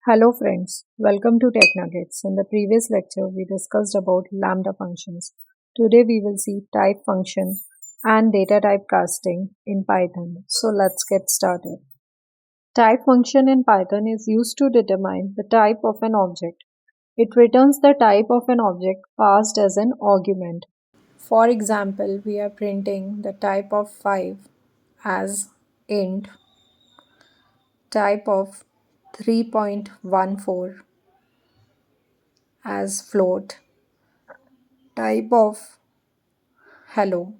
Hello friends, welcome to Tech Nuggets. In the previous lecture, we discussed about lambda functions. Today we will see type function and data type casting in Python. So let's get started. Type function in Python is used to determine the type of an object. It returns the type of an object passed as an argument. For example, we are printing the type of 5 as int, type of 3.14 as float, type of hello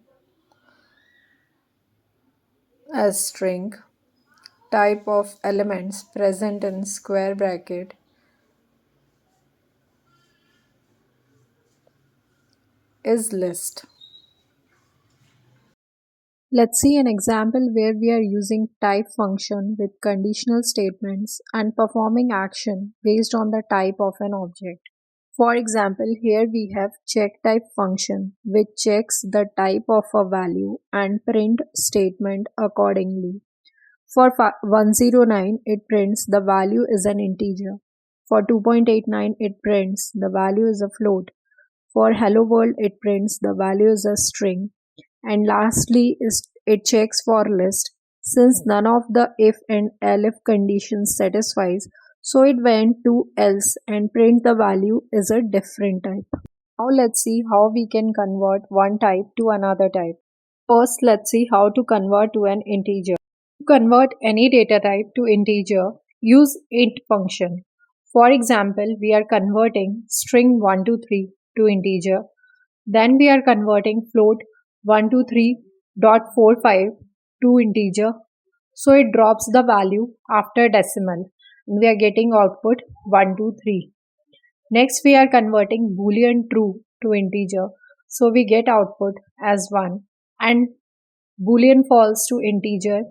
as string, type of elements present in square bracket is list. Let's see an example where we are using type function with conditional statements and performing action based on the type of an object. For example, here we have checkType function which checks the type of a value and print statement accordingly. For 109, it prints the value is an integer. For 2.89, it prints the value is a float. For hello world, it prints the value is a string. And lastly, it checks for list. Since none of the if and elif conditions satisfies, so it went to else and print the value is a different type. Now let's see how we can convert one type to another type. First, let's see how to convert to an integer. To convert any data type to integer, use int function. For example, we are converting string 123 to integer. Then we are converting float 123.45 to integer. So it drops the value after decimal. And we are getting output 123. Next we are converting boolean true to integer. So we get output as 1 and boolean false to integer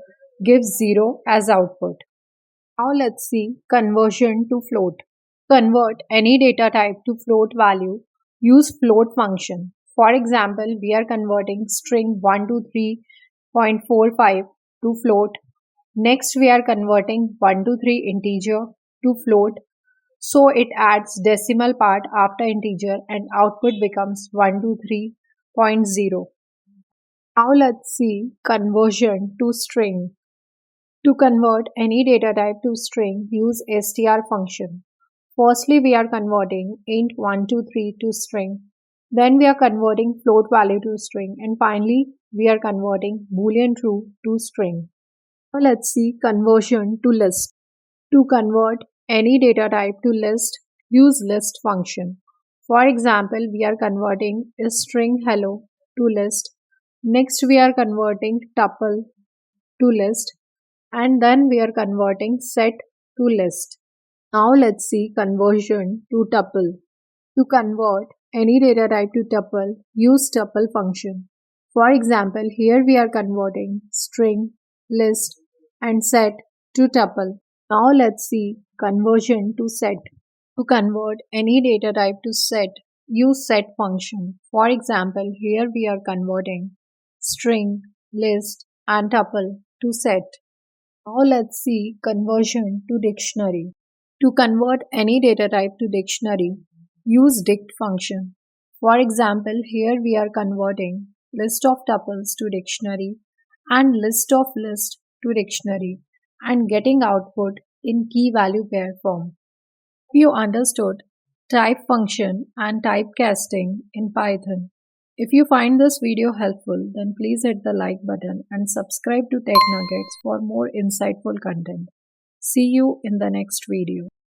gives 0 as output. Now let's see conversion to float. Convert any data type to float value, use float function. For example, we are converting string 123.45 to float. Next we are converting 123 integer to float. So it adds decimal part after integer and output becomes 123.0. Now let's see conversion to string. To convert any data type to string, use str function. Firstly, we are converting int 123 to string. Then we are converting float value to string. And finally, we are converting boolean true to string. Now let's see conversion to list. To convert any data type to list, use list function. For example, we are converting a string hello to list. Next, we are converting tuple to list. And then we are converting set to list. Now let's see conversion to tuple. To convert any data type to tuple, use tuple function. For example, here we are converting string, list and set to tuple. Now let's see conversion to set. To convert any data type to set, use set function. For example, here we are converting string, list and tuple to set. Now let's see conversion to dictionary. To convert any data type to dictionary, use dict function. For example, here we are converting list of tuples to dictionary and list of list to dictionary and getting output in key value pair form. If you understood type function and typecasting in Python. If you find this video helpful, then please hit the like button and subscribe to Tech Nuggets for more insightful content. See you in the next video.